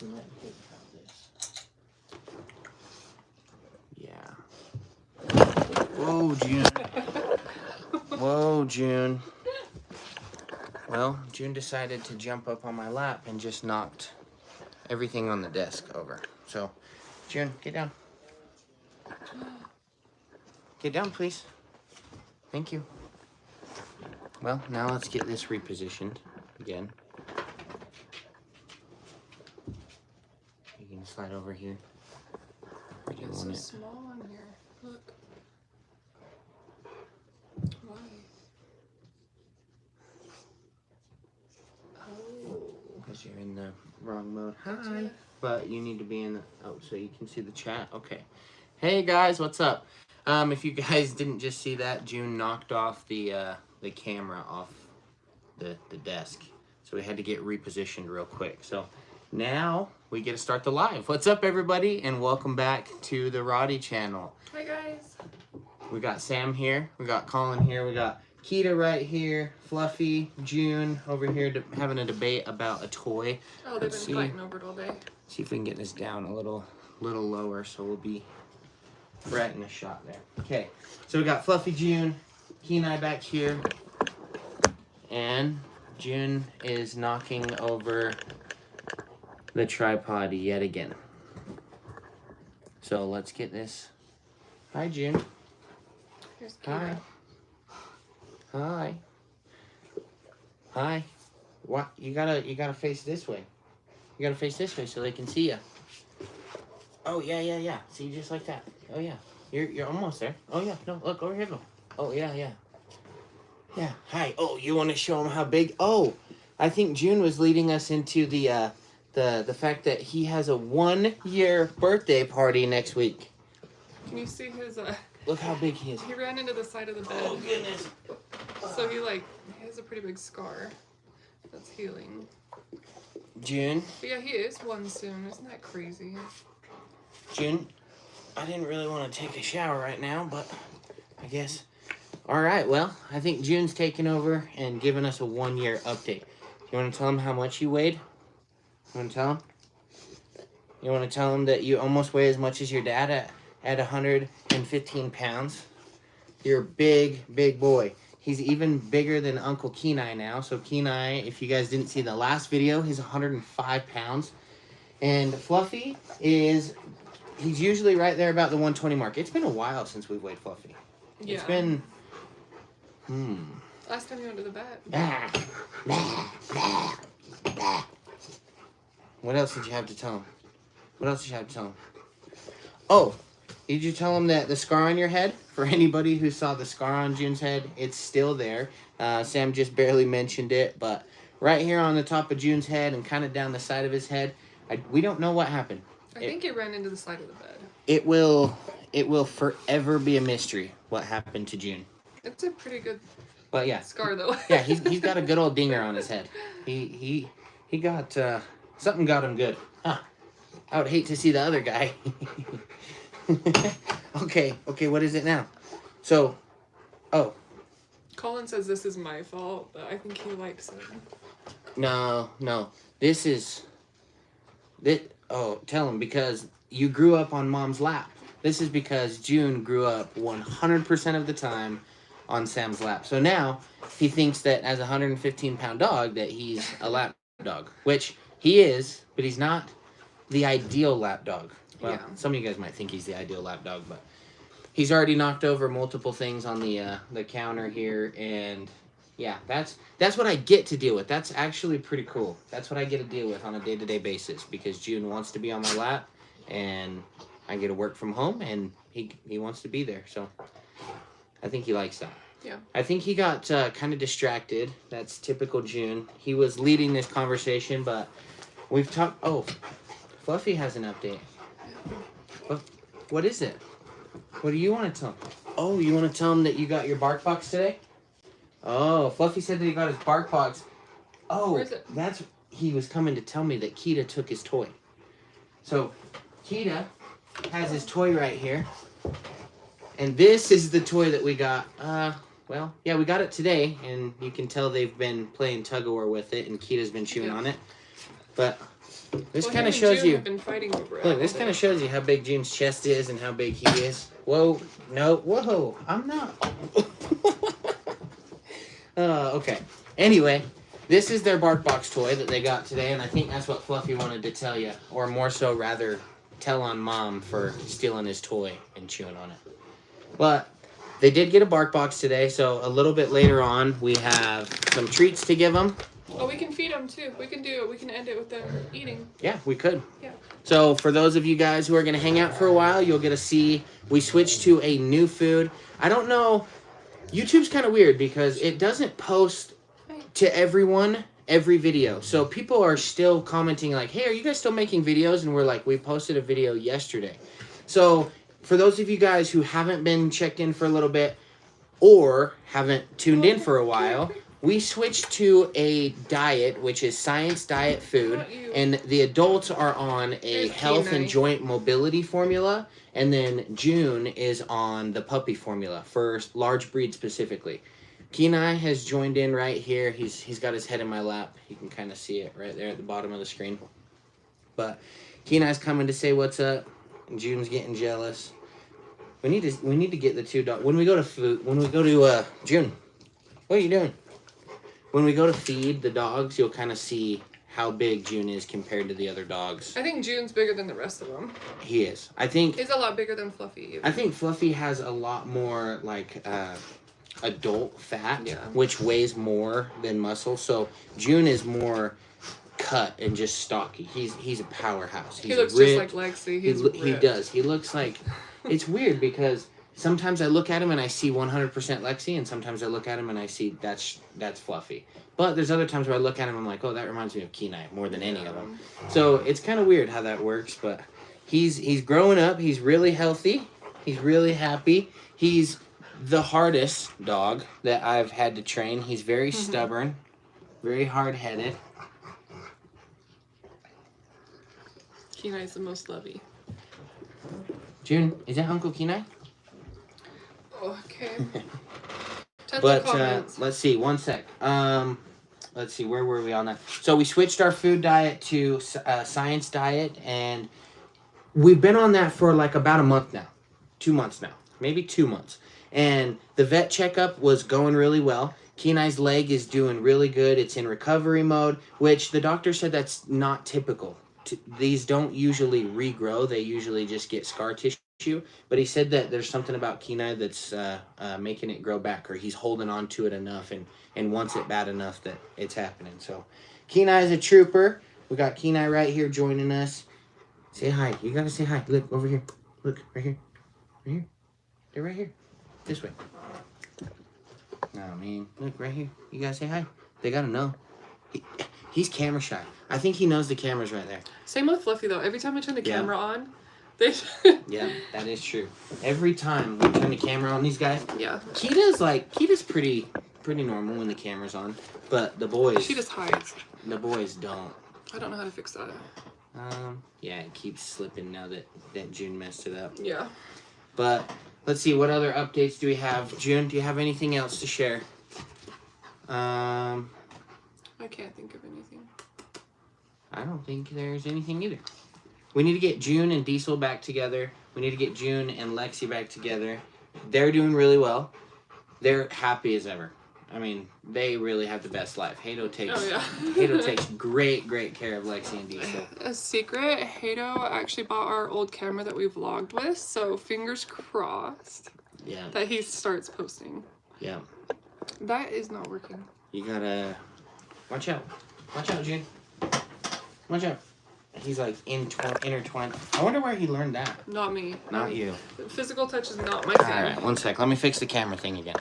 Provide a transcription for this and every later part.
We might think about this. Yeah. Whoa, June. Whoa, June. Well, June decided to jump up on my lap and just knocked everything on the desk over. So, June, get down. Get down, please. Thank you. Well, now let's get this repositioned again. You can slide over here. It's so small on here. Look. Why? Oh. Because you're in the wrong mode. Hi. But you need to be in the... Oh, so you can see the chat? Okay. Hey, guys. What's up? If you guys didn't just see that, June knocked off the camera off the desk. So we had to get repositioned real quick. So now we get to start the live. What's up, everybody? And welcome back to the Rottie Channel. Hi, guys. We got Sam here. We got Colin here. We got Keita right here. Fluffy, June over here having a debate about a toy. Oh, they've been fighting over it all day. See if we can get this down a little lower so we'll be right in the shot there. Okay, so we got Fluffy, June, Kenai back here, and June is knocking over the tripod yet again. So let's get this. Hi, June. Here's Keita. Hi. Hi. Hi. What? You gotta face this way. You gotta face this way so they can see you. Oh yeah. See, just like that. Oh yeah. You're almost there. Oh yeah. No, look over here. Go. Oh yeah. Yeah. Hi. Oh, you want to show them how big? Oh, I think June was leading us into the fact that he has a 1-year birthday party next week. Can you see his Look how big he is. He ran into the side of the bed. Oh goodness. So he has a pretty big scar that's healing. June. But yeah, he is one soon. Isn't that crazy? June, I didn't really want to take a shower right now, but I guess. All right, well, I think June's taking over and giving us a 1-year update. You want to tell him how much you weighed? You want to tell him? You want to tell him that you almost weigh as much as your dad at 115 pounds? You're a big boy. He's even bigger than Uncle Kenai now. So Kenai, if you guys didn't see the last video, he's 105 pounds. And Fluffy he's usually right there about the 120 mark. It's been a while since we've weighed Fluffy. Yeah. It's been, Last time you went to the vet. What else did you have to tell him? Oh, did you tell him that the scar on your head, for anybody who saw the scar on June's head, it's still there. Sam just barely mentioned it, but right here on the top of June's head and kind of down the side of his head, we don't know what happened. I think it ran into the side of the bed. It will forever be a mystery what happened to June. It's a pretty good scar, though. Yeah, he's got a good old dinger on his head. He got, something got him good. Huh. I would hate to see the other guy. Okay, what is it now? So, oh. Colin says this is my fault, but I think he likes it. No. Tell him, because you grew up on Mom's lap. This is because June grew up 100% of the time on Sam's lap. So now he thinks that as a 115-pound dog that he's a lap dog, which he is, but he's not the ideal lap dog. Well, some of you guys might think he's the ideal lap dog, but he's already knocked over multiple things on the counter here, and yeah, that's what I get to deal with. That's actually pretty cool. That's what I get to deal with on a day-to-day basis, because June wants to be on my lap, and I get to work from home, and he wants to be there. So I think he likes that. Yeah. I think he got kind of distracted. That's typical June. He was leading this conversation, but we've talked. Oh, Fluffy has an update. What is it? What do you want to tell him? Oh, you want to tell him that you got your bark box today? Oh, Fluffy said that he got his bark box. Oh, where is it? He was coming to tell me that Keita took his toy. So, Keita has his toy right here. And this is the toy that we got. Well, yeah, we got it today, and you can tell they've been playing tug-of-war with it, and Keita's been chewing on it. But This Well, kind him of and shows June you. have been fighting over it Look, all this day. kind of shows you how big June's chest is and how big he is. Whoa, no, whoa, I'm not. Okay. Anyway, this is their Bark Box toy that they got today, and I think that's what Fluffy wanted to tell you, or more so, rather, tell on Mom for stealing his toy and chewing on it. But they did get a Bark Box today, so a little bit later on, we have some treats to give them. Oh, we can feed them too. We can end it with them eating. Yeah, we could. Yeah. So for those of you guys who are going to hang out for a while, you'll get to see we switched to a new food. I don't know. YouTube's kind of weird because it doesn't post to everyone every video. So people are still commenting like, hey, are you guys still making videos? And we're like, we posted a video yesterday. So for those of you guys who haven't been checked in for a little bit or haven't tuned in for a while, we switched to a diet, which is science diet food, and the adults are on a health and joint mobility formula, and then June is on the puppy formula for large breed specifically. Kenai has joined in right here. He's got his head in my lap. You can kind of see it right there at the bottom of the screen. But Kenai's coming to say what's up. June's getting jealous. We need to get the two dogs. When we go to June, what are you doing? When we go to feed the dogs, you'll kind of see how big June is compared to the other dogs. I think June's bigger than the rest of them. He is. I think he's a lot bigger than Fluffy. Even. I think Fluffy has a lot more like adult fat, yeah, which weighs more than muscle. So June is more cut and just stocky. He's a powerhouse. He looks ripped, just like Lexi. He does. He looks like. It's weird because sometimes I look at him and I see 100% Lexi, and sometimes I look at him and I see that's Fluffy. But there's other times where I look at him and I'm like, oh, that reminds me of Kenai more than any of them. So it's kind of weird how that works, but he's growing up. He's really healthy. He's really happy. He's the hardest dog that I've had to train. He's very stubborn, very hard-headed. Kenai's the most lovey. June, is that Uncle Kenai? Okay. But let's see, one sec. Let's see, where were we on that? So we switched our food diet to science diet, and we've been on that for like about a month now. 2 months now. Maybe 2 months. And the vet checkup was going really well. Kenai's leg is doing really good. It's in recovery mode, which the doctor said that's not typical. These don't usually regrow. They usually just get scar tissue. But he said that there's something about Kenai that's making it grow back, or he's holding on to it enough and wants it bad enough that it's happening. So Kenai is a trooper. We got Kenai right here joining us. Say hi. You got to say hi. Look, over here. Look, right here. Right here. They're right here. This way. Oh, man. Look, right here. You got to say hi. They got to know. He's camera shy. I think he knows the camera's right there. Same with Fluffy, though. Every time I turn the camera on, they... Yeah, that is true. Every time we turn the camera on these guys... Yeah. Kita's pretty normal when the camera's on. But the boys... She just hides. The boys don't. I don't know how to fix that. Yeah, it keeps slipping now that June messed it up. Yeah. But, let's see, what other updates do we have? June, do you have anything else to share? I can't think of anything. I don't think there's anything either. We need to get June and Diesel back together. We need to get June and Lexi back together. They're doing really well. They're happy as ever. I mean, they really have the best life. Hato takes great care of Lexi and Diesel. A secret, Hato actually bought our old camera that we vlogged with, so fingers crossed that he starts posting. Yeah. That is not working. You gotta... Watch out. Watch out, June. Watch out. He's like intertwined. I wonder where he learned that. Not me. Not you. Physical touch is not my thing. Alright, one sec. Let me fix the camera thing again.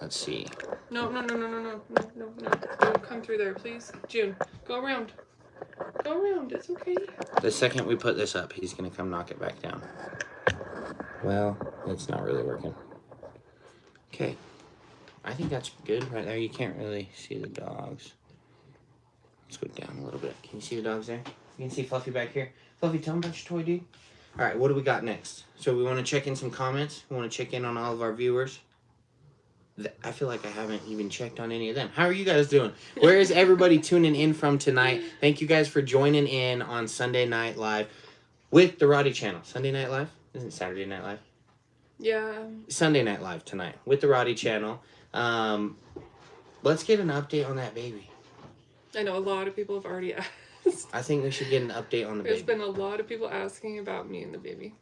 Let's see. No. Don't come through there, please. June, go around. Go around. It's okay. The second we put this up, he's gonna come knock it back down. Well, it's not really working. Okay. I think that's good right there. You can't really see the dogs. Let's go down a little bit. Can you see the dogs there? You can see Fluffy back here. Fluffy, tell them about your toy, dude. All right, what do we got next? So we want to check in some comments. We want to check in on all of our viewers. I feel like I haven't even checked on any of them. How are you guys doing? Where is everybody tuning in from tonight? Thank you guys for joining in on Sunday Night Live with the Rottie Channel. Sunday Night Live? Isn't it Saturday Night Live? Yeah. Sunday Night Live tonight with the Rottie Channel. Let's get an update on that baby. I know a lot of people have already asked. I think we should get an update on the There's baby. been a lot of people asking about me and the baby.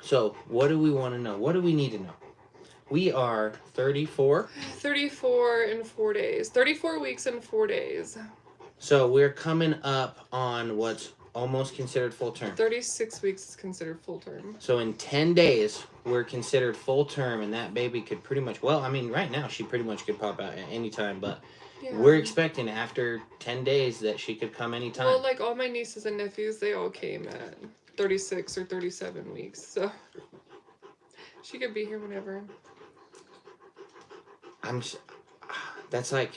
So, what do we want to know? What do we need to know? We are 34. 34 in 4 days. 34 weeks and 4 days. So, we're coming up on what's almost considered full term. 36 weeks is considered full term. So, in 10 days, we're considered full term, and that baby could pretty much, well, I mean, right now, she pretty much could pop out at any time, but yeah. We're expecting after 10 days that she could come anytime. Well, like all my nieces and nephews, they all came at 36 or 37 weeks, so she could be here whenever. That's like,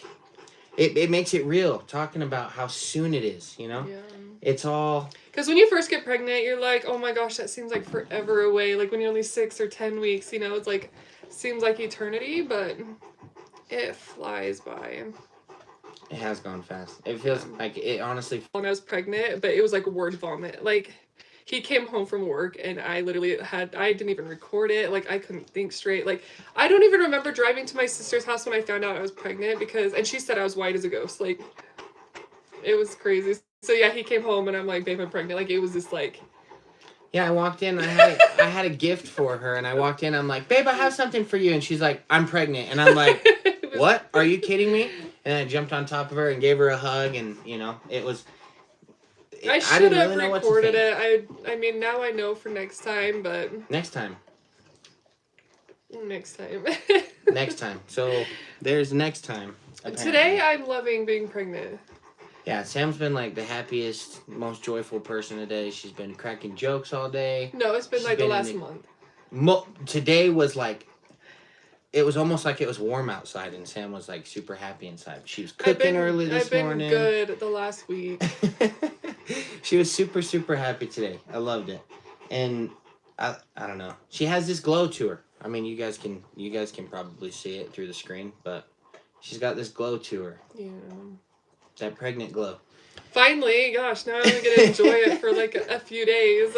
it makes it real, talking about how soon it is, you know? Yeah. It's all... Because when you first get pregnant, you're like, oh my gosh, that seems like forever away. Like when you're only 6 or 10 weeks, you know, it's like, seems like eternity, but it flies by. It has gone fast. It feels like it honestly... When I was pregnant, but it was like word vomit. Like, he came home from work and I literally I didn't even record it. Like, I couldn't think straight. Like, I don't even remember driving to my sister's house when I found out I was pregnant and she said I was white as a ghost. Like, it was crazy. So yeah, he came home and I'm like, babe, I'm pregnant. Like, it was just like... Yeah, I walked in, I had a gift for her, and I walked in, I'm like, babe, I have something for you, and she's like, I'm pregnant, and I'm like, what? Are you kidding me? And I jumped on top of her and gave her a hug, and, you know, it was... I should have recorded it. I mean, now I know for next time, but... Next time. Next time. Next time. So, there's next time. Apparently. Today, I'm loving being pregnant. Yeah, Sam's been like the happiest, most joyful person today. She's been cracking jokes all day. No, it's been like the last month. Today was like, it was almost like it was warm outside, and Sam was like super happy inside. She was cooking early this morning. I've been good the last week. She was super, super happy today. I loved it, and I don't know. She has this glow to her. I mean, you guys can probably see it through the screen, but she's got this glow to her. Yeah. That pregnant glow. Finally, gosh, now I'm going to enjoy it for like a few days.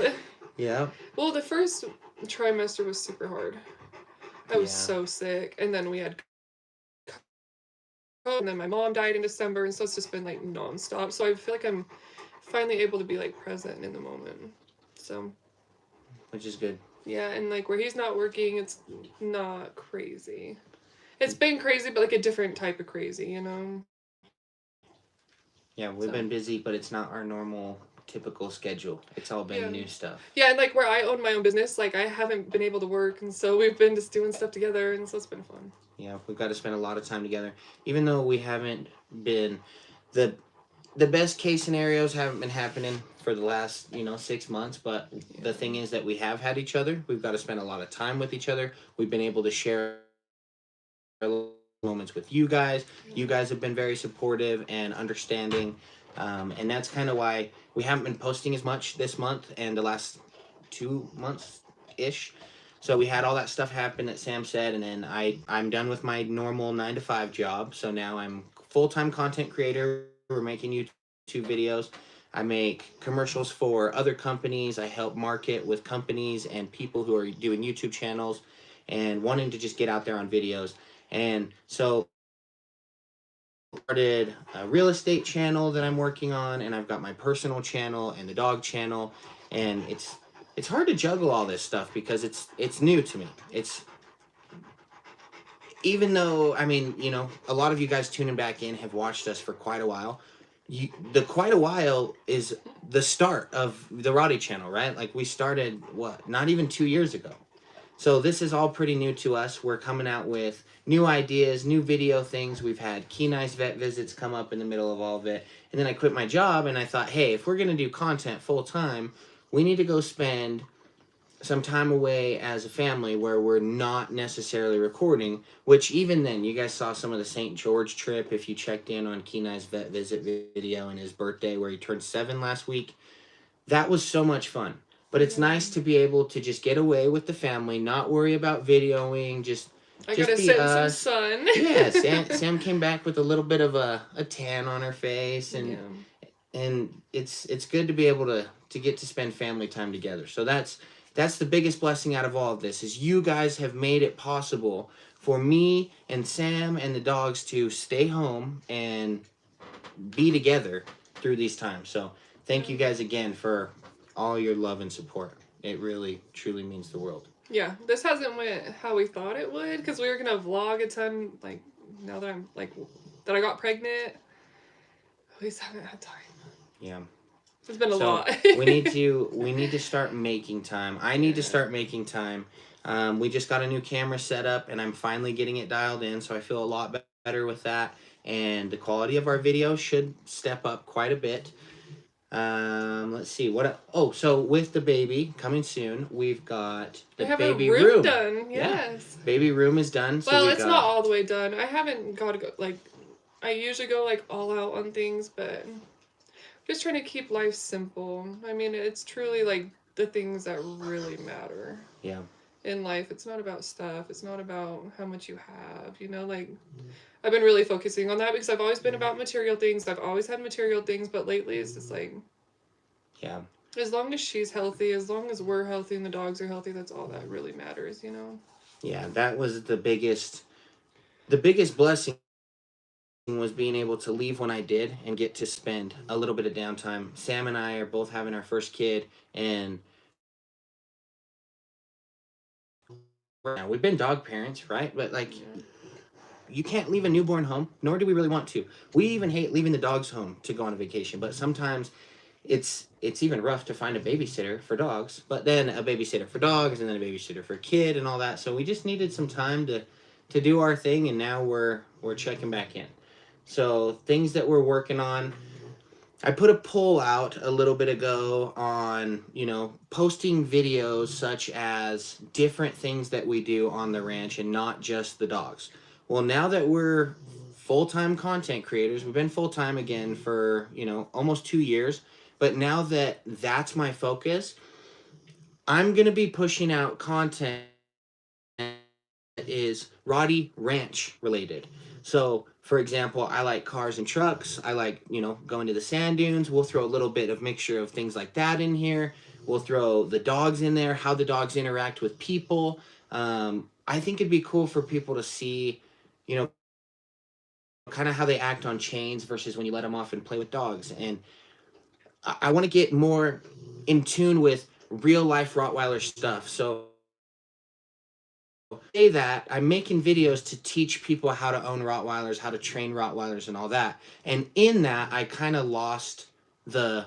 Yeah. Well, the first trimester was super hard. I was so sick. And then we had COVID, and then my mom died in December, and so it's just been like nonstop. So I feel like I'm finally able to be like present in the moment. So. Which is good. Yeah, and like where he's not working, it's not crazy. It's been crazy, but like a different type of crazy, you know? Yeah, we've been busy, but it's not our normal, typical schedule. It's all been new stuff. Yeah, and like where I own my own business, like I haven't been able to work, and so we've been just doing stuff together, and so it's been fun. Yeah, we've got to spend a lot of time together. Even though we haven't been, the best case scenarios haven't been happening for the last, 6 months, but the thing is that we have had each other. We've got to spend a lot of time with each other. We've been able to share moments with you guys. You guys have been very supportive and understanding, and that's kind of why we haven't been posting as much this month and the last 2 months ish. So we had all that stuff happen that Sam said, and then I'm done with my normal 9-to-5 job, so now I'm full-time content creator. We're making YouTube videos. I make commercials for other companies. I help market with companies and people who are doing YouTube channels and wanting to just get out there on videos. And so I started a real estate channel that I'm working on, and I've got my personal channel and the dog channel, and it's hard to juggle all this stuff because it's new to me. It's, even though, I mean, a lot of you guys tuning back in have watched us for quite a while. The quite a while is the start of the Rottie Channel, right? Like, we started, not even 2 years ago. So this is all pretty new to us. We're coming out with new ideas, new video things. We've had Kenai's vet visits come up in the middle of all of it. And then I quit my job, and I thought, hey, if we're going to do content full time, we need to go spend some time away as a family where we're not necessarily recording, which even then, you guys saw some of the St. George trip if you checked in on Kenai's vet visit video and his birthday where he turned 7 last week. That was so much fun. But it's nice to be able to just get away with the family, not worry about videoing, just I just gotta be sit in some us. sun. Yeah, Sam came back with a little bit of a tan on her face, and it's good to be able to get to spend family time together. So that's the biggest blessing out of all of this is you guys have made it possible for me and Sam and the dogs to stay home and be together through these times. So thank you guys again for all your love and support. It really truly means the world. Yeah, this hasn't went how we thought it would because we were gonna vlog a ton. Like now that I'm like that I got pregnant, we just haven't had time. Yeah. It's been a lot. we need to start making time. I need to start making time. We just got a new camera set up, and I'm finally getting it dialed in, so I feel a lot better with that. And the quality of our video should step up quite a bit. Let's see what. So with the baby coming soon, we've got the baby room done. Yes, baby room is done. So well, it's not all the way done. I haven't got to go like. I usually go like all out on things, but just trying to keep life simple. I mean, it's truly like the things that really matter. Yeah. In life, it's not about stuff. It's not about how much you have. You know, like I've been really focusing on that because I've always been about material things. I've always had material things, but lately it's just like, yeah. As long as she's healthy, as long as we're healthy and the dogs are healthy, that's all that really matters. You know. Yeah, that was the biggest blessing was being able to leave when I did and get to spend a little bit of downtime. Sam and I are both having our first kid, and now we've been dog parents, right? But like, you can't leave a newborn home, nor do we really want to. We even hate leaving the dogs home to go on a vacation, but sometimes it's even rough to find a babysitter for dogs, but then a babysitter for dogs, and then a babysitter for a kid and all that. So we just needed some time to do our thing, and now we're checking back in. So things that we're working on, I put a poll out a little bit ago on, posting videos such as different things that we do on the ranch and not just the dogs. Well, now that we're full-time content creators, we've been full-time again for, almost 2 years, but now that that's my focus, I'm going to be pushing out content that is Rottie Ranch related. So, for example, I like cars and trucks. I like, going to the sand dunes. We'll throw a little bit of mixture of things like that in here. We'll throw the dogs in there, how the dogs interact with people. I think it'd be cool for people to see, kind of how they act on chains versus when you let them off and play with dogs. And I want to get more in tune with real life Rottweiler stuff. So say that I'm making videos to teach people how to own Rottweilers, how to train Rottweilers and all that. And in that, I kind of lost the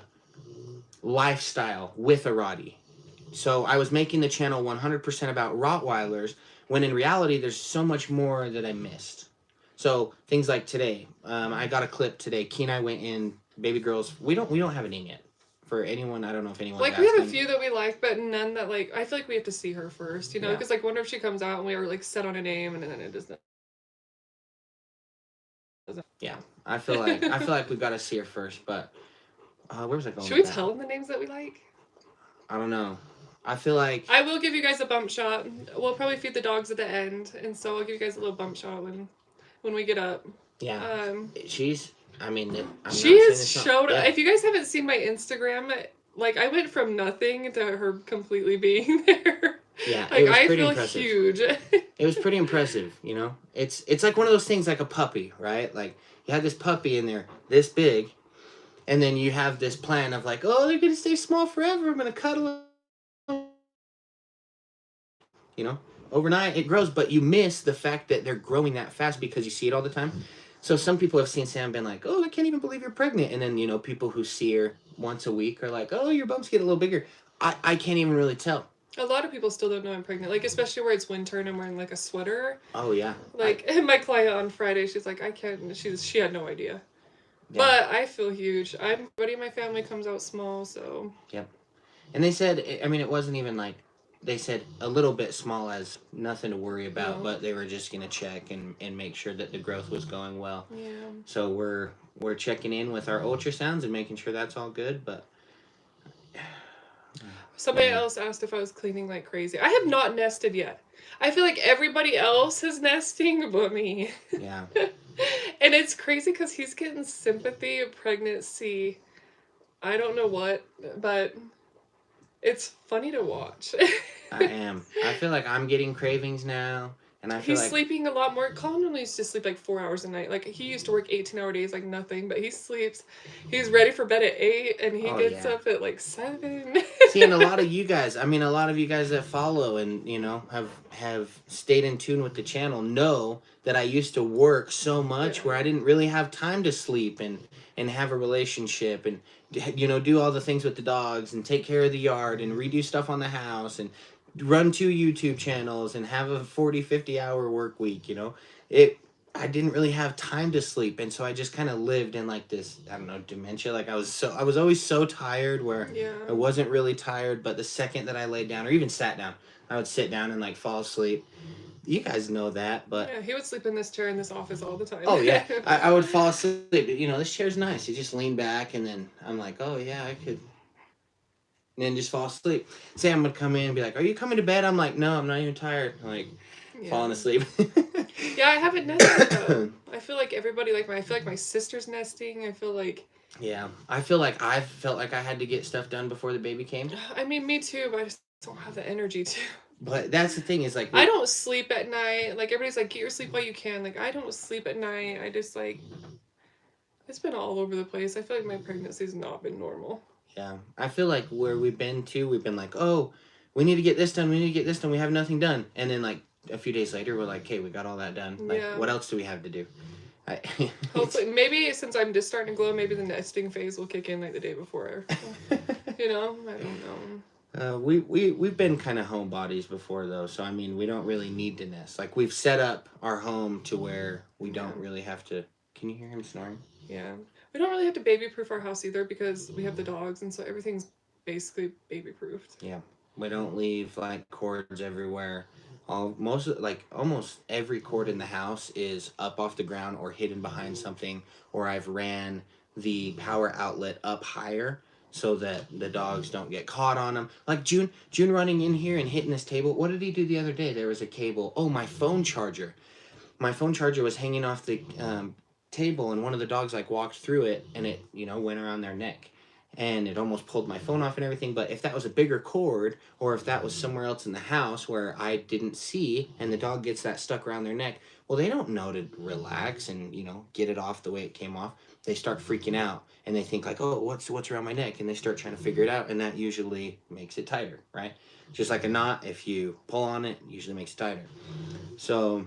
lifestyle with a Rottie. So I was making the channel 100% about Rottweilers, when in reality, there's so much more that I missed. So things like today, I got a clip today. Key and I went in, baby girls. We don't have a name yet. For anyone, I don't know if anyone like we have a few that we like, but none that like I feel like we have to see her first, because like wonder if she comes out and we are like set on a name and then it doesn't. Yeah, I feel like we've got to see her first, but where was I going? Should we tell them the names that we like? I don't know. I feel like I will give you guys a bump shot. We'll probably feed the dogs at the end, and so I'll give you guys a little bump shot when we get up. Yeah. She's. I mean, she has showed. Yeah. If you guys haven't seen my Instagram, like I went from nothing to her completely being there. Yeah, like it was I pretty feel impressive. Huge. It was pretty impressive. It's like one of those things like a puppy, right? Like you have this puppy in there this big, and then you have this plan of like, oh, they're gonna stay small forever. I'm gonna cuddle them. Overnight it grows, but you miss the fact that they're growing that fast because you see it all the time. So some people have seen Sam and been like, oh, I can't even believe you're pregnant. And then, people who see her once a week are like, oh, your bumps get a little bigger. I can't even really tell. A lot of people still don't know I'm pregnant. Like, especially where it's winter and I'm wearing like a sweater. Oh, yeah. Like, my client on Friday, she's like, I can't. She had no idea. Yeah. But I feel huge. Everybody in my family comes out small, so. Yep. And they said, it wasn't even like, they said a little bit small as nothing to worry about, but they were just going to check and make sure that the growth was going well. Yeah. So we're checking in with our ultrasounds and making sure that's all good, but Somebody Yeah. else asked if I was cleaning like crazy. I have not nested yet. I feel like everybody else is nesting but me. Yeah. And it's crazy because he's getting sympathy, pregnancy, I don't know what, but it's funny to watch. I am. I feel like I'm getting cravings now, and I feel He's like sleeping a lot more. Colin only used to sleep like 4 hours a night. Like he used to work 18-hour days like nothing, but he sleeps. He's ready for bed at 8 and he oh gets yeah. up at like 7. See, and a lot of you guys, I mean, a lot of you guys that follow and have stayed in tune with the channel know that I used to work so much where Yeah. I didn't really have time to sleep and have a relationship and do all the things with the dogs and take care of the yard and redo stuff on the house and run 2 YouTube channels and have a 40-50 hour work week. It I didn't really have time to sleep, and so I just kind of lived in like this, I don't know, dementia. Like I was always so tired where Yeah. I wasn't really tired, but the second that I laid down or even sat down, I would sit down and like fall asleep. You guys know that, but Yeah, he would sleep in this chair in this office all the time. oh yeah, I would fall asleep. This chair's nice. You just lean back, and then I'm like, oh yeah, I could, and then just fall asleep. Sam would come in and be like, "Are you coming to bed?" I'm like, "No, I'm not even tired." I'm like Yeah. falling asleep. Yeah, I haven't nested though. I feel like everybody I feel like my sister's nesting. I feel like Yeah, I feel like I felt like I had to get stuff done before the baby came. I mean me too, but I just don't have the energy to. But that's the thing is like I don't sleep at night. Like everybody's like, get your sleep while you can. Like I don't sleep at night. I just like it's been all over the place. I feel like my pregnancy's not been normal. Yeah, I feel like where we've been like, oh, we need to get this done. We need to get this done. We have nothing done, and then like a few days later, we're like, hey, we got all that done. Like, Yeah. what else do we have to do? Hopefully, maybe since I'm just starting to glow, maybe the nesting phase will kick in like the day before. I don't know. We've been kind of homebodies before though, so I mean we don't really need to nest. Like we've set up our home to where we don't really have to. Can you hear him snoring? Yeah, we don't really have to baby proof our house either because we have the dogs, and so everything's basically baby proofed. Yeah, we don't leave like cords everywhere. Almost every cord in the house is up off the ground or hidden behind something, or I've ran the power outlet up higher so that the dogs don't get caught on them. Like June running in here and hitting this table. What did he do the other day? There was a cable. Oh, my phone charger. My phone charger was hanging off the table, and one of the dogs like walked through it, and it went around their neck. And it almost pulled my phone off and everything. But if that was a bigger cord, or if that was somewhere else in the house where I didn't see, and the dog gets that stuck around their neck, well, they don't know to relax and get it off the way it came off. They start freaking out, and they think like, oh, what's around my neck, and they start trying to figure it out, and that usually makes it tighter, right? Just like a knot, if you pull on it, it usually makes it tighter. So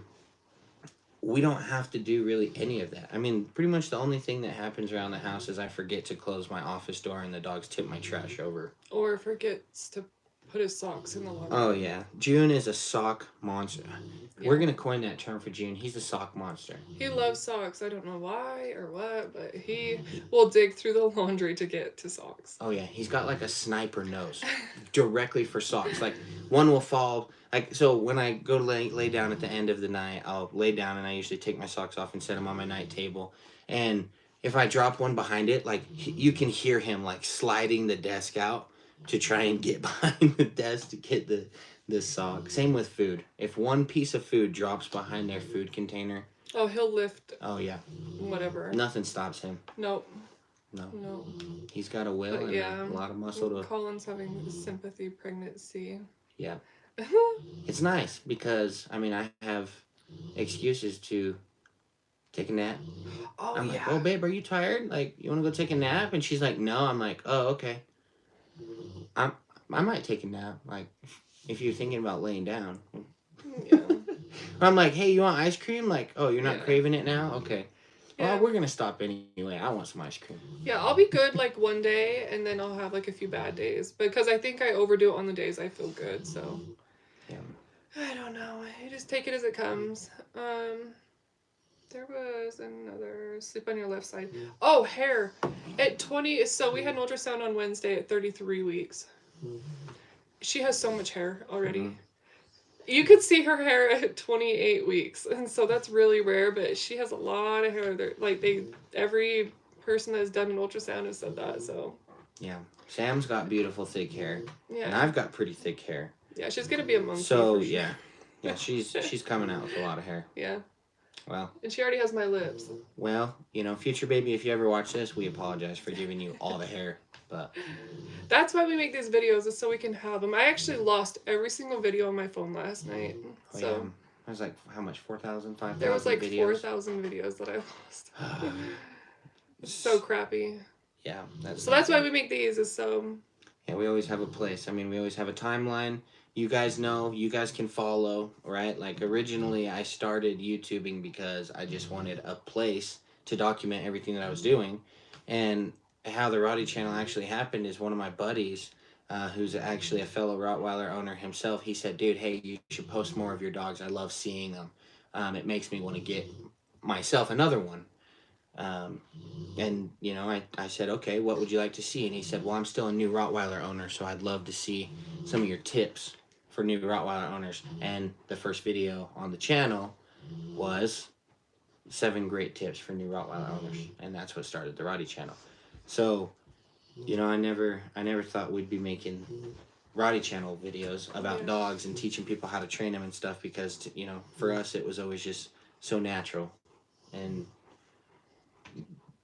we don't have to do really any of that. I mean, pretty much the only thing that happens around the house is I forget to close my office door and the dogs tip my trash over. Or forgets to put his socks in the laundry. Oh, yeah. June is a sock monster. Yeah. We're going to coin that term for June. He's a sock monster. He loves socks. I don't know why or what, but he will dig through the laundry to get to socks. Oh, yeah. He's got like a sniper nose directly for socks. Like one will fall. So when I go to lay down at the end of the night, I'll lay down and I usually take my socks off and set them on my night table. And if I drop one behind it, like you can hear him like sliding the desk out to try and get behind the desk to get the sock. Same with food. If one piece of food drops behind their food container. Oh, he'll lift. Oh, yeah. Whatever. Nothing stops him. Nope. No. He's got a will But and a lot of muscle to... Colin's having sympathy pregnancy. Yeah. It's nice because, I mean, I have excuses to take a nap. Oh, I'm yeah. like, oh, babe, are you tired? Like, you want to go take a nap? And she's like, no. I'm like, oh, okay. I might take a nap, like, if you're thinking about laying down. Yeah. I'm like, hey, you want ice cream? Like, oh, you're not Yeah. craving it now? Okay. Yeah. Well, we're going to stop anyway. I want some ice cream. Yeah, I'll be good like one day and then I'll have like a few bad days because I think I overdo it on the days I feel good, so. Yeah. I don't know. You just take it as it comes. There was another sleep on your left side. Oh, hair. At 20, so we had an ultrasound on Wednesday at 33 weeks. She has so much hair already. Mm-hmm. You could see her hair at 28 weeks, and so that's really rare, but she has a lot of hair. Every person that has done an ultrasound has said that, so. Yeah. Sam's got beautiful thick hair. Yeah. And I've got pretty thick hair. Yeah, she's gonna be a monkey. So, for sure. yeah. Yeah, she's coming out with a lot of hair. Yeah. Well. And she already has my lips. Well, you know, future baby, if you ever watch this, we apologize for giving you all the hair. But that's why we make these videos, is so we can have them. I actually lost every single video on my phone last night. Oh, so yeah. I was like, how much? 4,000, 5,000 there was like videos? 4,000 videos that I lost. It's so crappy. Yeah. So that's why we make these, is so... Yeah, we always have a place. I mean, we always have a timeline. You guys know, you guys can follow, right? Like, originally, I started YouTubing because I just wanted a place to document everything that I was doing. And how the Rottie Channel actually happened is one of my buddies, who's actually a fellow Rottweiler owner himself, he said, dude, hey, you should post more of your dogs. I love seeing them. It makes me want to get myself another one. And, you know, I said, okay, what would you like to see? And he said, well, I'm still a new Rottweiler owner, so I'd love to see some of your tips for new Rottweiler owners. And the first video on the channel was 7 great tips for new Rottweiler owners. And that's what started the Rottie Channel. So, you know, I never thought we'd be making Rottie Channel videos about dogs and teaching people how to train them and stuff, because, you know, for us, it was always just so natural. And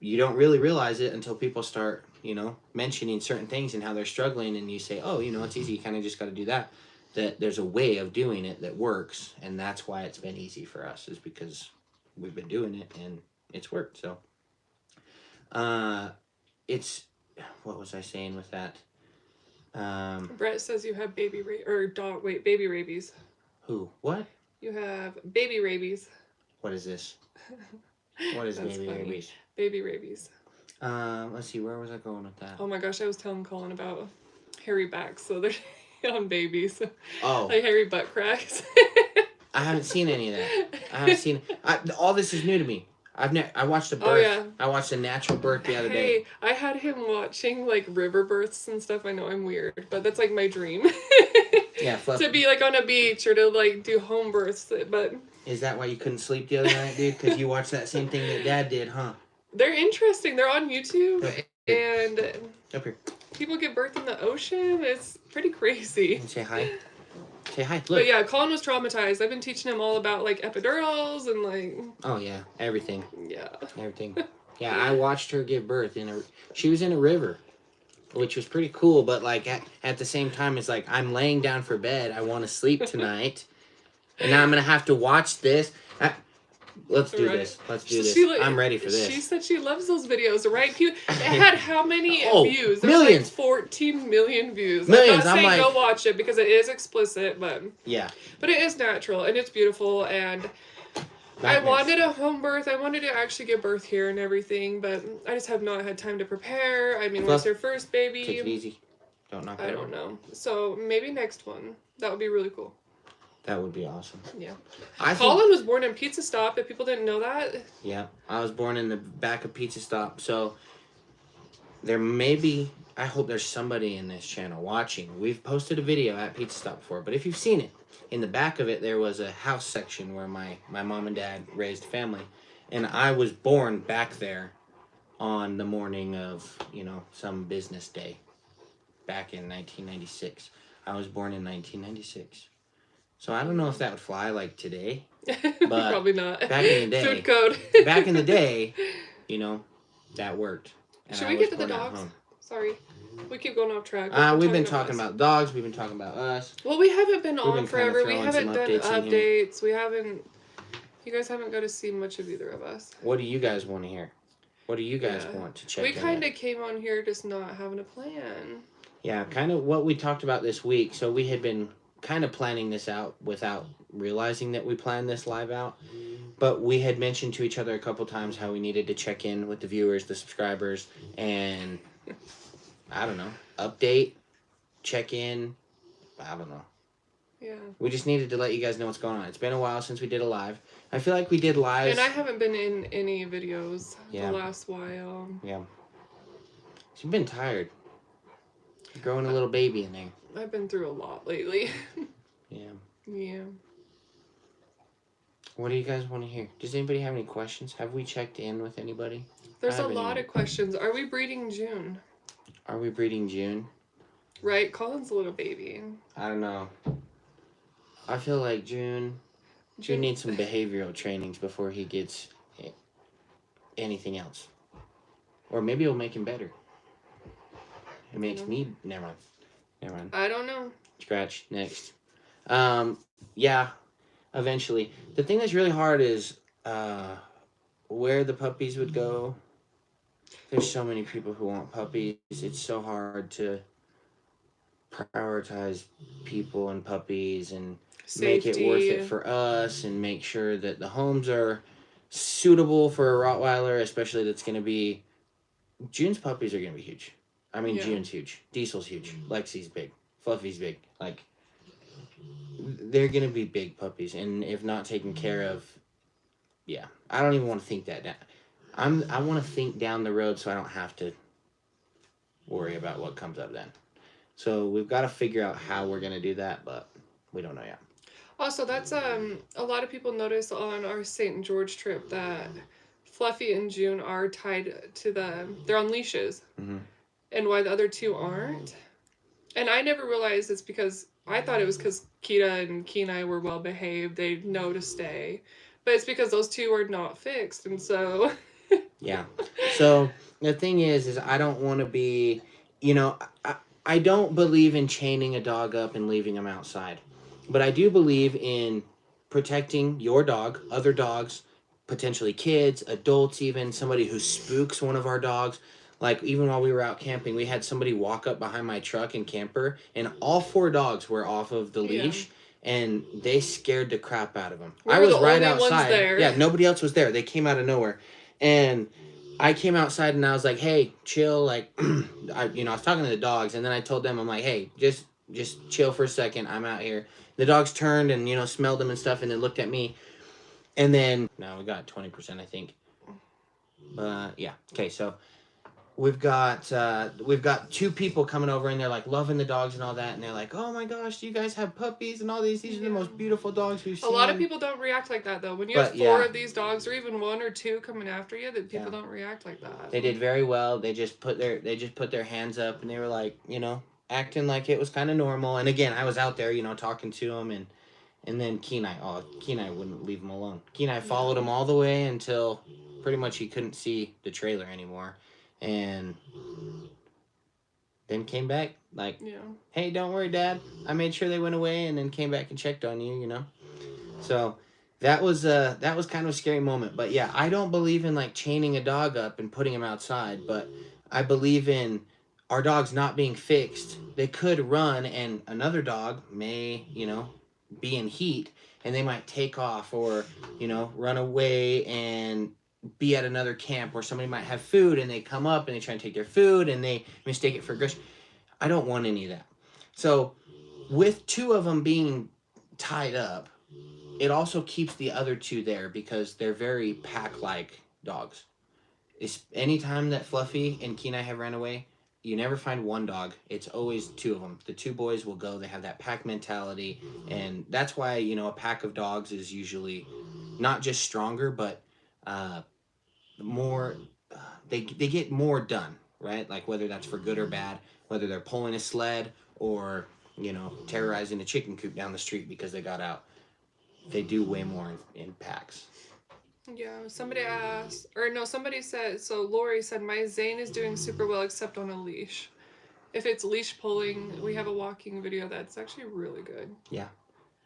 you don't really realize it until people start, you know, mentioning certain things and how they're struggling, and you say, oh, you know, it's easy, you kind of just got to do that. That there's a way of doing it that works, and that's why it's been easy for us, is because we've been doing it and it's worked. So it's, what was I saying with that? Brett says you have baby rabies. Who? What? You have baby rabies. What is this? What is baby rabies? Baby rabies. Let's see, where was I going with that? Oh my gosh, I was telling Colin about hairy backs, so they're on babies. Oh. Like hairy butt cracks. I haven't seen any of that. I haven't seen, all this is new to me. I watched a birth. Oh, yeah. I watched a natural birth the other day. Hey, I had him watching like river births and stuff. I know I'm weird, but that's like my dream. Yeah, to be like on a beach or to like do home births, but... Is that why you couldn't sleep the other night, dude? Because you watched that same thing that Dad did, huh? They're interesting. They're on YouTube, and up here. People give birth in the ocean. It's pretty crazy. Say hi. Say hi. Look. But yeah, Colin was traumatized. I've been teaching him all about like epidurals and like... Oh yeah, everything. Yeah. Everything. Yeah, I watched her give birth she was in a river, which was pretty cool, but like at the same time, it's like, I'm laying down for bed. I want to sleep tonight. And now I'm going to have to watch this. Let's do this. Let's do this. I'm ready for this. She said she loves those videos, right? It had how many views? Millions. Like 14 million views. Millions. I'm not saying go watch it because it is explicit, but... Yeah. But it is natural, and it's beautiful, and... I wanted a home birth. I wanted to actually give birth here and everything, but I just have not had time to prepare. I mean, what's your first baby? Take it easy. Don't knock it I don't know. So maybe next one. That would be really cool. That would be awesome. Yeah. Colin was born in Pizza Stop, if people didn't know that. Yeah. I was born in the back of Pizza Stop, so there may be... I hope there's somebody in this channel watching. We've posted a video at Pizza Stop before, but if you've seen it, in the back of it, there was a house section where my mom and dad raised family. And I was born back there on the morning of, you know, some business day back in 1996. I was born in 1996. So I don't know if that would fly like today. But probably not. Back in the day. Food code. Back in the day, you know, that worked. And Should we get to the dogs? Sorry. We keep going off track. We've been talking about dogs. We've been talking about us. Well, we haven't been on forever. We haven't done updates. We haven't... You guys haven't got to see much of either of us. What do you guys want to hear? What do you guys want to check in? We kind of came on here just not having a plan. Yeah, kind of what we talked about this week. So we had been kind of planning this out without realizing that we planned this live out. But we had mentioned to each other a couple times how we needed to check in with the viewers, the subscribers, and I don't know, update, check in, I don't know. Yeah. We just needed to let you guys know what's going on. It's been a while since we did a live. I feel like we did lives. And I haven't been in any videos the last while. Yeah. You've been tired. You're growing a little baby in there. I've been through a lot lately. Yeah. Yeah. What do you guys want to hear? Does anybody have any questions? Have we checked in with anybody? There's a lot of questions. Are we breeding June? Are we breeding June? Right? Colin's a little baby. I don't know. I feel like June needs some behavioral trainings before he gets anything else. Or maybe it'll make him better. It makes me... Never mind. I don't know. Scratch. Next. Yeah, eventually. The thing that's really hard is where the puppies would go. There's so many people who want puppies. It's so hard to prioritize people and puppies and Safety. make it worth it for us and make sure that the homes are suitable for a Rottweiler, especially that's going to be... June's puppies are going to be huge. I mean, June's huge. Diesel's huge. Lexi's big. Fluffy's big. Like, they're going to be big puppies. And if not taken care of, yeah. I don't even want to think that down. I want to think down the road so I don't have to worry about what comes up then. So we've got to figure out how we're going to do that, but we don't know yet. Also, that's a lot of people notice on our St. George trip that Fluffy and June are tied to they're on leashes. Mm-hmm. And why the other two aren't. And I never realized it's because, I thought it was because Kita and Kenai were well behaved, they know to stay. But it's because those two are not fixed, and so... Yeah. So the thing is I don't want to be, I don't believe in chaining a dog up and leaving him outside. But I do believe in protecting your dog, other dogs, potentially kids, adults even, somebody who spooks one of our dogs. Like, even while we were out camping, we had somebody walk up behind my truck and camper, and all 4 dogs were off of the leash, and they scared the crap out of them. I was right outside. There. Yeah, nobody else was there. They came out of nowhere. And I came outside and I was like, hey, chill. Like, I was talking to the dogs, and then I told them, I'm like, hey, just chill for a second. I'm out here. The dogs turned and, smelled them and stuff, and then looked at me. And then, no, we got 20%, I think. Yeah. Okay, so we've got 2 people coming over, and they're like loving the dogs and all that, and they're like, oh my gosh, do you guys have puppies and all these are the most beautiful dogs we've seen. A lot of people don't react like that though. When you have 4 of these dogs, or even 1 or 2 coming after you, that people don't react like that. They did very well. They just put their hands up, and they were like, acting like it was kind of normal. And again, I was out there, talking to them, and then Kenai wouldn't leave him alone. Kenai followed him all the way until pretty much he couldn't see the trailer anymore. And then came back like, hey, don't worry, Dad. I made sure they went away, and then came back and checked on you, So that was kind of a scary moment. But yeah, I don't believe in like chaining a dog up and putting him outside, but I believe in our dogs not being fixed. They could run, and another dog may, be in heat, and they might take off or, run away and be at another camp where somebody might have food, and they come up and they try and take their food and they mistake it for aggression. I don't want any of that. So with 2 of them being tied up, it also keeps the other 2 there because they're very pack-like dogs. Anytime that Fluffy and Kenai have ran away, you never find one dog. It's always 2 of them. The 2 boys will go. They have that pack mentality, and that's why, a pack of dogs is usually not just stronger, but more, they get more done, right? Like, whether that's for good or bad, whether they're pulling a sled or, terrorizing a chicken coop down the street because they got out. They do way more in packs. Yeah, somebody said, so Lori said, my Zane is doing super well except on a leash. If it's leash pulling, we have a walking video that's actually really good. Yeah.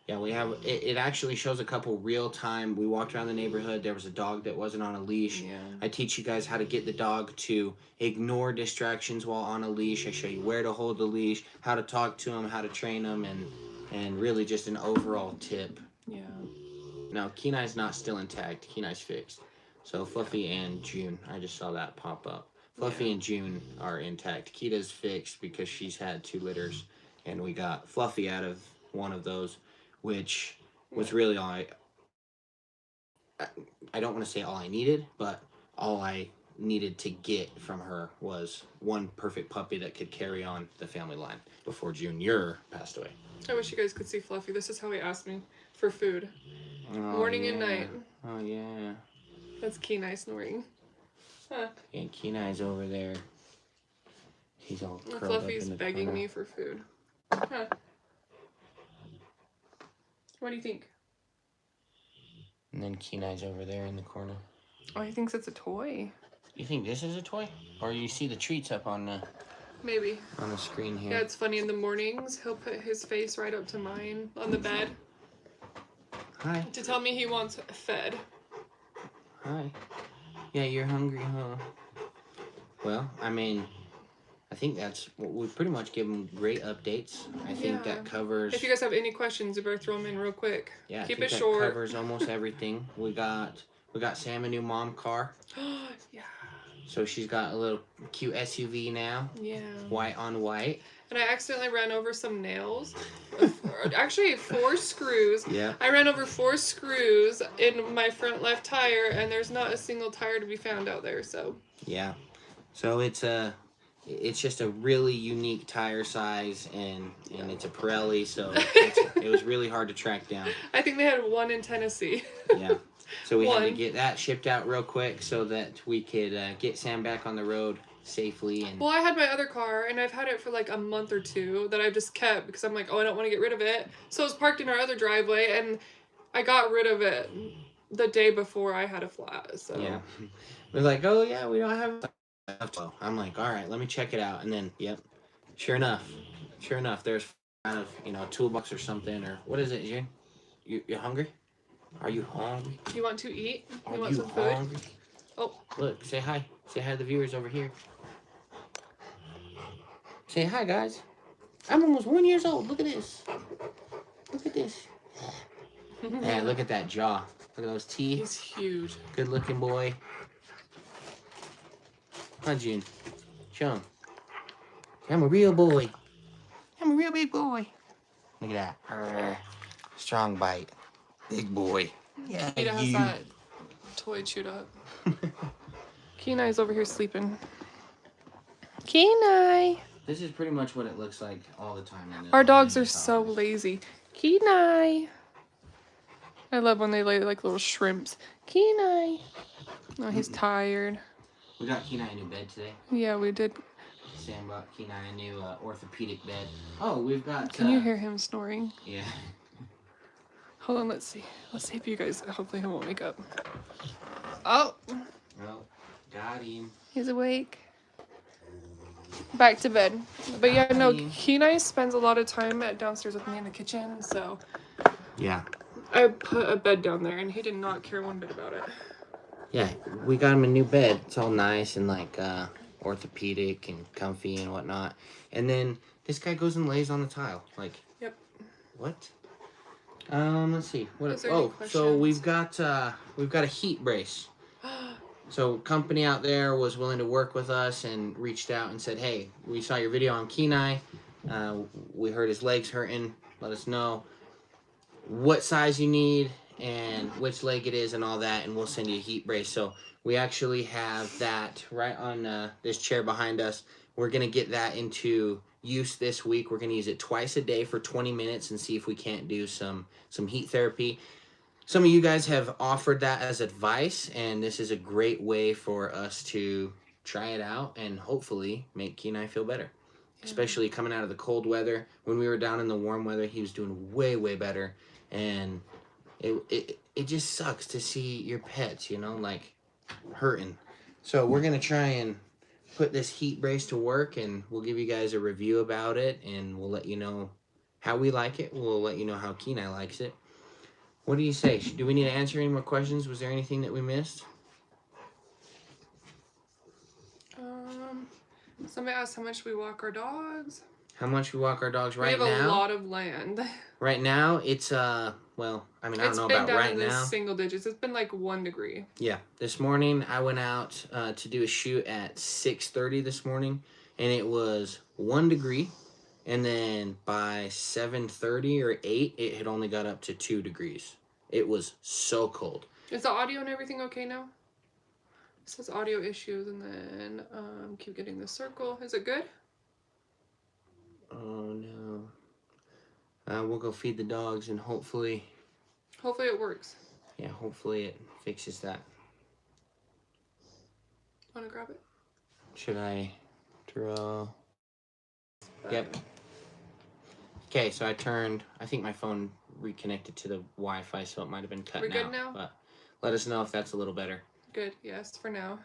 Yeah, we have, it actually shows a couple real time. We walked around the neighborhood. There was a dog that wasn't on a leash. Yeah. I teach you guys how to get the dog to ignore distractions while on a leash. I show you where to hold the leash, how to talk to them, how to train them, and really just an overall tip. Yeah. Now, Kenai's not still intact. Kenai's fixed. So Fluffy and June, I just saw that pop up. Fluffy and June are intact. Kita's fixed because she's had 2 litters, and we got Fluffy out of one of those, which was really all I don't want to say all I needed, but all I needed to get from her was one perfect puppy that could carry on the family line before Junior passed away. I wish you guys could see Fluffy. This is how he asked me for food. Morning and night. Oh, yeah. That's Kenai snoring. Huh. And Kenai's over there. He's all And curled up Fluffy's in the begging corner. me for food. Huh. What do you think? And then Kenai's over there in the corner. Oh, he thinks it's a toy. You think this is a toy? Or you see the treats up on the Maybe. screen here? Yeah, it's funny. In the mornings, he'll put his face right up to mine on the bed. Hi. To tell me he wants fed. Hi. Yeah, you're hungry, huh? Well, I mean, I think that's what we pretty much give them great updates. I think that covers. If you guys have any questions, you better throw them in real quick. Yeah, keep I think it that short. covers almost everything. We got Sam a new mom car. Yeah. So she's got a little cute SUV now. Yeah. White on white. And I accidentally ran over some nails. Actually, 4 screws. Yeah. I ran over 4 screws in my front left tire, and there's not a single tire to be found out there. So. Yeah. So it's just a really unique tire size, and it's a Pirelli, so it was really hard to track down. I think they had one in Tennessee. Yeah. So we had to get that shipped out real quick so that we could get Sam back on the road safely. And well, I had my other car, and I've had it for like a month or 2 that I've just kept because I'm like, oh, I don't want to get rid of it. So it was parked in our other driveway, and I got rid of it the day before I had a flat. So yeah, we're like, oh yeah, we don't have. So I'm like, all right, let me check it out, and then yep, sure enough, there's kind of a toolbox or something, or what is it, June? You're hungry? Are you hungry? You want to eat? Are want you some food? hungry? Oh, look, say hi. Say hi to the viewers over here. Say hi, guys. I'm almost 1 year old. Look at this. Look at this. Yeah, look at that jaw. Look at those teeth. he's huge. Good looking boy. Huh, June? Show him. I'm a real boy. I'm a real big boy. Look at that. Strong bite. Big boy. Yeah, Kita has that toy chewed up. Kenai's over here sleeping. Kenai! This is pretty much what it looks like all the time. Our dogs are so lazy. Kenai! I love when they lay like little shrimps. Kenai! Oh, he's tired. We got Kenai a new bed today. Yeah, we did. Sam bought Kenai a new orthopedic bed. Oh, we've got... Can you hear him snoring? Yeah. Hold on, let's see. Let's see if you guys... Hopefully he won't wake up. Oh! Well, got him. He's awake. Back to bed. But yeah, no, Kenai spends a lot of time downstairs with me in the kitchen, so... Yeah. I put a bed down there, and he did not care one bit about it. Yeah, we got him a new bed. It's all nice and like orthopedic and comfy and whatnot. And then this guy goes and lays on the tile. Like, yep. What? Let's see. What? Oh, so we've got a heat brace. So company out there was willing to work with us and reached out and said, hey, we saw your video on Kenai. We heard his legs hurting. Let us know what size you need and which leg it is and all that, and we'll send you a heat brace. So we actually have that right on this chair behind us. We're going to get that into use this week. We're going to use it twice a day for 20 minutes and see if we can't do some heat therapy. Some of you guys have offered that as advice, and this is a great way for us to try it out and hopefully make Kenai feel better. Yeah. Especially coming out of the cold weather. When we were down in the warm weather, he was doing way, way better. And it just sucks to see your pets, like hurting. So we're going to try and put this heat brace to work, and we'll give you guys a review about it, and we'll let you know how we like it. We'll let you know how Kenai likes it. What do you say? Do we need to answer any more questions? Was there anything that we missed? Somebody asked how much we walk our dogs. How much we walk our dogs right now? We have a lot of land. Right now, it's, well, I mean, I don't know about right now. It's been down in the single digits. It's been like 1 degree. Yeah. This morning, I went out to do a shoot at 6:30 this morning, and it was 1 degree. And then by 7:30 or 8, it had only got up to 2 degrees. It was so cold. Is the audio and everything okay now? It says audio issues, and then keep getting the circle. Is it good? Oh, no. We'll go feed the dogs, and hopefully... Hopefully it works. Yeah, hopefully it fixes that. Want to grab it? Should I draw... But Yep. Okay, so I think my phone reconnected to the Wi-Fi, so it might have been cutting We're good out. now? But let us know if that's a little better. Good. Yes, for now.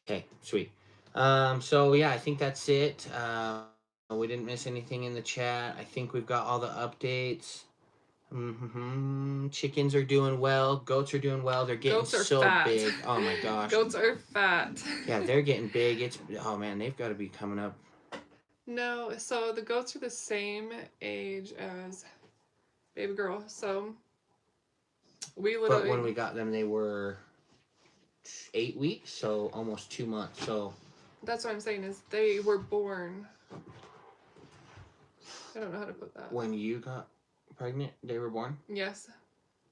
Okay, sweet. So yeah, I think that's it. We didn't miss anything in the chat. I think we've got all the updates. Chickens are doing well. Goats are doing well. They're getting Goats are so fat. big. Oh my gosh. Goats are fat. Yeah, they're getting big. Oh man, they've got to be coming up. No, so the goats are the same age as baby girl. So we literally. But when we got them, they were 8 weeks, so almost 2 months. So that's what I'm saying is they were born. I don't know how to put that. when you got pregnant, they were born? Yes.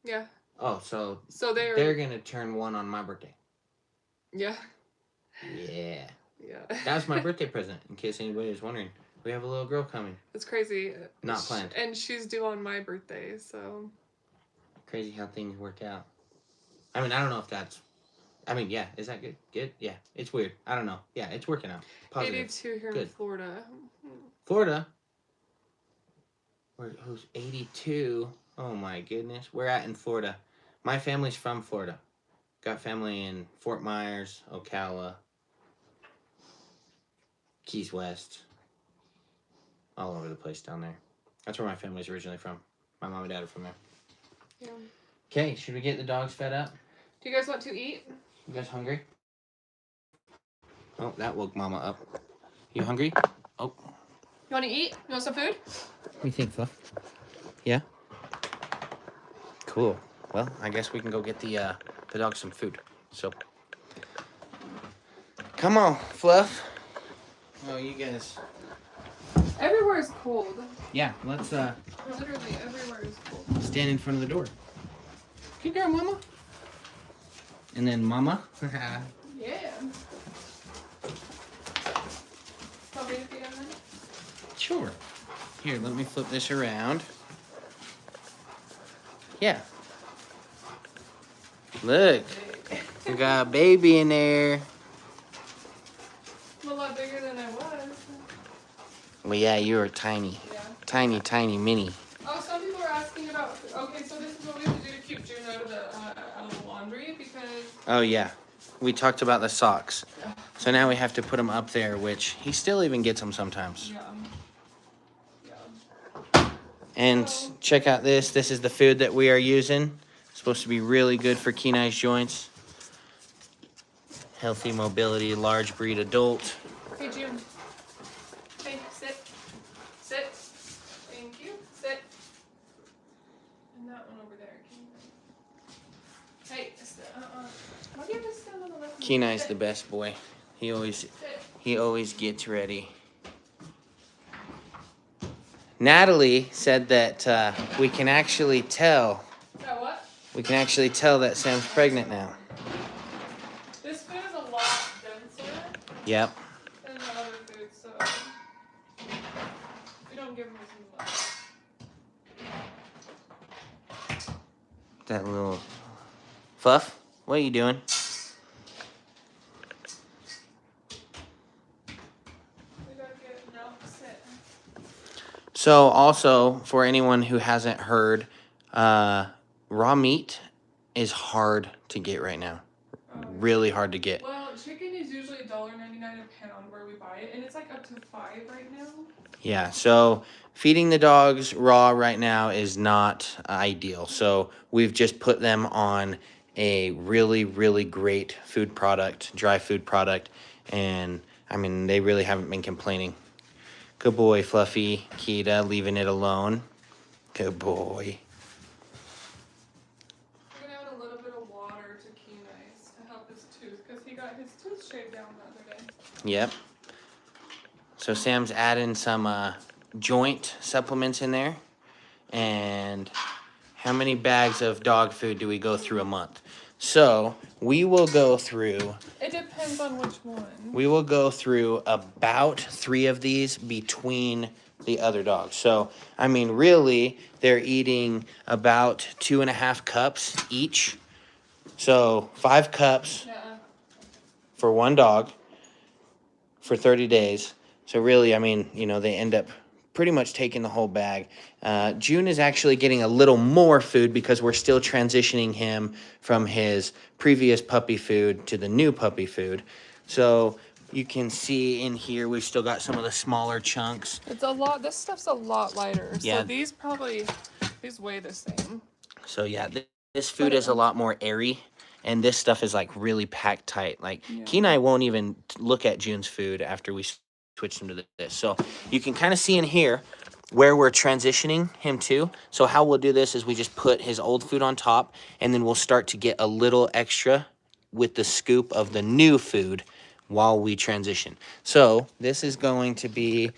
Yeah. Oh, so they're gonna turn 1 on my birthday. Yeah. Yeah. Yeah. That was my birthday present, in case anybody was wondering. We have a little girl coming. It's crazy. Not planned. And she's due on my birthday, so. Crazy how things work out. I mean, I don't know if that's... I mean, yeah. Is that good? Good? Yeah. It's weird. I don't know. Yeah, it's working out. Positive. 82 here Good. in Florida. Florida? Who's 82? Oh my goodness. We're at in Florida. My family's from Florida. Got family in Fort Myers, Ocala, Keys West. All over the place down there. That's where my family's originally from. My mom and dad are from there. Yeah. Okay, should we get the dogs fed up? Do you guys want to eat? You guys hungry? Oh, that woke Mama up. You hungry? Oh. You want to eat? You want some food? What do you think, Fluff? Yeah? Cool. Well, I guess we can go get the dogs some food. So, come on, Fluff. Oh, you guys. Everywhere is cold. Yeah, let's Literally everywhere is cold. stand in front of the door. Good girl, Mama. And then Mama. Yeah. Want me to feed them then? Sure. Here, let me flip this around. Yeah. Look, we got a baby in there. I'm a lot bigger than I was. Well, yeah, you were tiny. Yeah. Tiny, tiny, mini. Oh, some people are asking about. Okay, so this is what we have to do to keep June out of the laundry because. Oh, yeah. We talked about the socks. So now we have to put them up there, which he still even gets them sometimes. Yeah. And check out this. This is the food that we are using. It's supposed to be really good for Kenai's joints. Healthy mobility, large breed adult. Hey, June. Hey, sit. Sit. Thank you. Sit. And that one over there. Hey, why do you have to stand on the left? Kenai's the best boy. He always gets ready. Natalie said that we can actually tell. That what? We can actually tell that Sam's pregnant now. This food is a lot denser Yep. than the other food, so we don't give him as much. That little Fluff. What are you doing? So also, for anyone who hasn't heard, raw meat is hard to get right now. Really hard to get. Well, chicken is usually $1.99 a pound where we buy it, and it's like up to $5 right now. Yeah, so feeding the dogs raw right now is not ideal. So we've just put them on a really, really great food product, dry food product, and I mean, they really haven't been complaining. Good boy, Fluffy. Kita, leaving it alone. Good boy. We're gonna add a little bit of water to Kenai's to help his tooth, because he got his tooth shaved down the other day. Yep. So Sam's adding some joint supplements in there. And how many bags of dog food do we go through a month? So we will go through... It depends on which one. We will go through about 3 of these between the other dogs. So, I mean, really, they're eating about 2.5 cups each. So, 5 cups for one dog for 30 days. So, really, I mean, you know, they end up pretty much taking the whole bag. June is actually getting a little more food because we're still transitioning him from his previous puppy food to the new puppy food. So you can see in here, we've still got some of the smaller chunks. It's a lot. This stuff's a lot lighter. Yeah. So these weigh the same. So yeah, this food is a lot more airy, and this stuff is like really packed tight. Like Kenai won't even look at June's food after we switch him to this. So you can kind of see in here where we're transitioning him to. So how we'll do this is we just put his old food on top, and then we'll start to get a little extra with the scoop of the new food while we transition. So this is going to be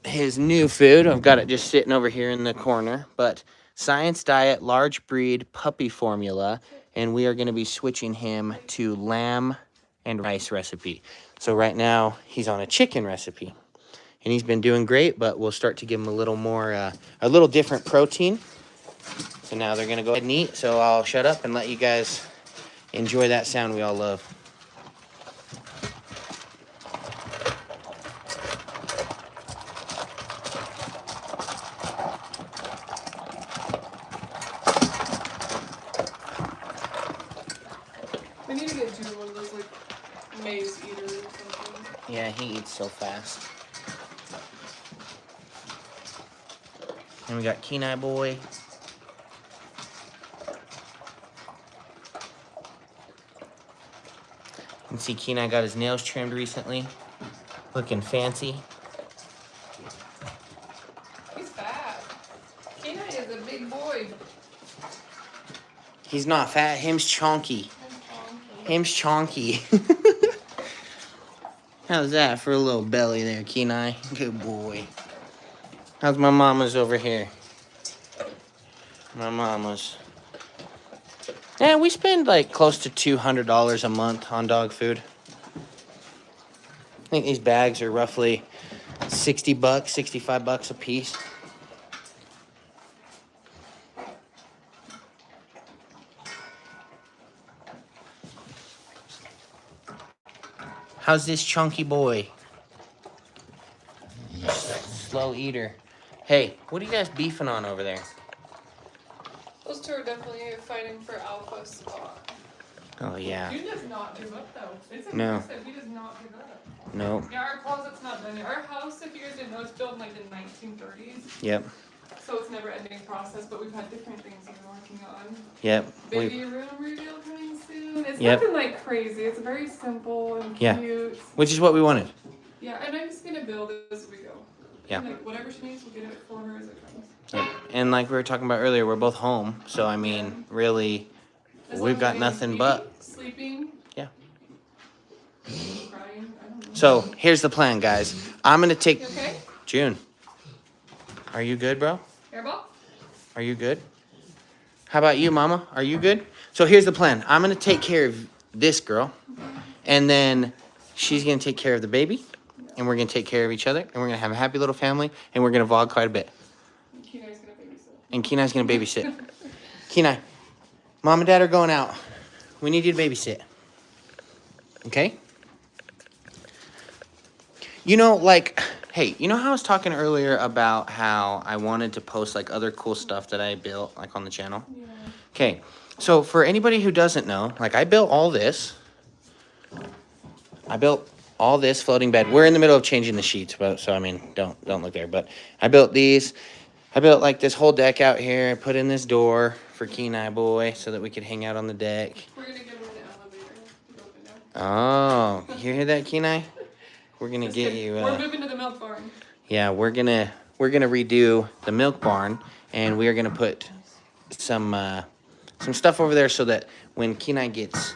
his new food. I've got it just sitting over here in the corner, but Science Diet Large Breed Puppy Formula, and we are going to be switching him to lamb and rice recipe. So right now he's on a chicken recipe, and he's been doing great, but we'll start to give him a little more, a little different protein. So now they're going to go ahead and eat, so I'll shut up and let you guys enjoy that sound we all love. We need to get June one of those like maze eaters or something. Yeah, he eats so fast. And we got Kenai Boy. You can see Kenai got his nails trimmed recently. Looking fancy. He's fat. Kenai is a big boy. He's not fat, him's chonky. Him's chonky. How's that for a little belly there, Kenai? Good boy. How's my mama's over here? My mama's. Yeah, we spend like close to $200 a month on dog food. I think these bags are roughly 60 bucks, 65 bucks a piece. How's this chunky boy? Slow eater. Hey, what are you guys beefing on over there? Those two are definitely fighting for alpha spot. Oh, yeah. June does not give up though. It's No. impressive. He does not give up. No. Yeah, our closet's not done yet. Our house, if you guys didn't know, it's built in like the 1930s. Yep. So it's never ending process, but we've had different things we're working on. Yep. Baby room reveal coming soon. It's Yep. nothing like crazy. It's very simple and Yeah. cute. Which is what we wanted. Yeah, and I'm just gonna build it as we go. Yeah. And, like whatever she needs, we'll get it for her as it comes. Yep. And like we were talking about earlier, we're both home. So, I mean, really, As we've long got as nothing eating, but. sleeping. Yeah. Crying. I don't know. So, here's the plan, guys. I'm going to take. You okay? June. Are you good, bro? Hairball? Are you good? How about you, mama? Are you good? So, here's the plan. I'm going to take care of this girl. And then she's going to take care of the baby. And we're going to take care of each other. And we're going to have a happy little family. And we're going to vlog quite a bit. Kenai's gonna babysit. And Kenai's going to babysit. Kenai, mom and dad are going out. We need you to babysit. Okay? You know, like, hey, you know how I was talking earlier about how I wanted to post, like, other cool stuff that I built, like, on the channel? Yeah. Okay, so for anybody who doesn't know, like, I built all this. I built all this floating bed. We're in the middle of changing the sheets, but so, I mean, don't look there. But I built these. I built, like, this whole deck out here. I put in this door for Kenai Boy so that we could hang out on the deck. We're gonna give him an elevator to go up and down. Oh, you hear that, Kenai? We're gonna Just get kidding. you. We're moving to the milk barn. Yeah, we're gonna redo the milk barn, and we are gonna put some stuff over there so that when Kenai gets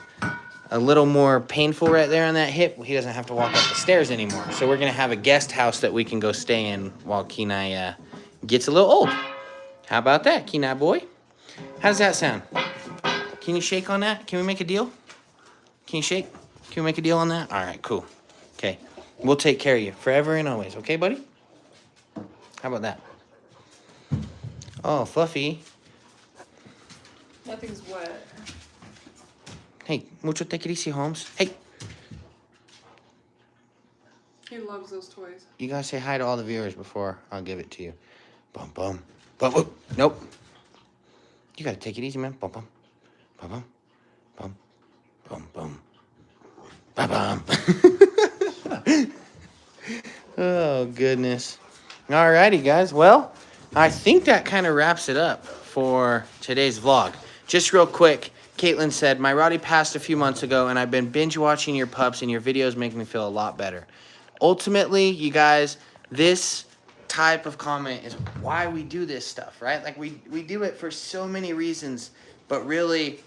a little more painful right there on that hip, he doesn't have to walk up the stairs anymore. So we're gonna have a guest house that we can go stay in while Kenai gets a little old. How about that, Kenai boy? How does that sound? Can you shake on that? Can we make a deal? Can you shake? Can we make a deal on that? All right, cool. Okay, we'll take care of you forever and always. Okay, buddy? How about that? Oh, Fluffy. Nothing's wet. Hey, mucho te easy, Holmes. Hey. He loves those toys. You gotta say hi to all the viewers before I'll give it to you. Bum, bum. Bum, bum. Nope. You gotta take it easy, man. Bum, bum. Bum, bum. Bum. Bum, bum. Bum, bum. Oh, goodness. Alrighty, guys. Well, I think that kind of wraps it up for today's vlog. Just real quick, Caitlin said, my Rotty passed a few months ago, and I've been binge watching your pups, and your videos make me feel a lot better. Ultimately, you guys, this type of comment is why we do this stuff, right? Like, we do it for so many reasons, but really,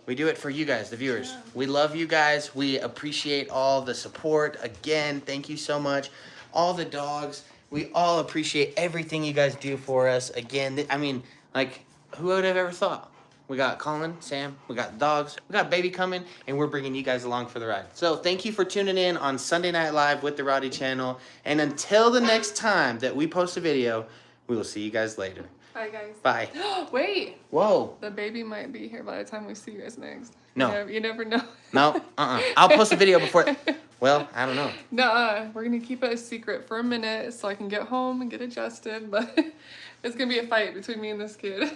we do it for you guys, the viewers. Yeah. We love you guys. We appreciate all the support. Again, thank you so much. All the dogs, we all appreciate everything you guys do for us. Again, I mean, like, who would have ever thought? We got Colin, Sam, we got dogs, we got baby coming, and we're bringing you guys along for the ride. So thank you for tuning in on Sunday Night Live with the Rottie Channel. And until the next time that we post a video, we will see you guys later. Bye, guys. Bye. Wait. Whoa. The baby might be here by the time we see you guys next. No. You never know. No. I'll post a video before. Well, I don't know. Nuh-uh. We're going to keep it a secret for a minute so I can get home and get adjusted. But it's going to be a fight between me and this kid.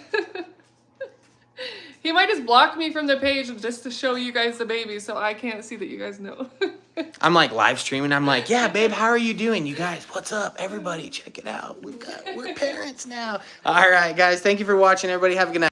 He might just block me from the page just to show you guys the baby so I can't see that you guys know. I'm like live streaming. I'm like, yeah, babe, how are you doing? You guys, what's up? Everybody, check it out. We're parents now. All right, guys. Thank you for watching. Everybody have a good night.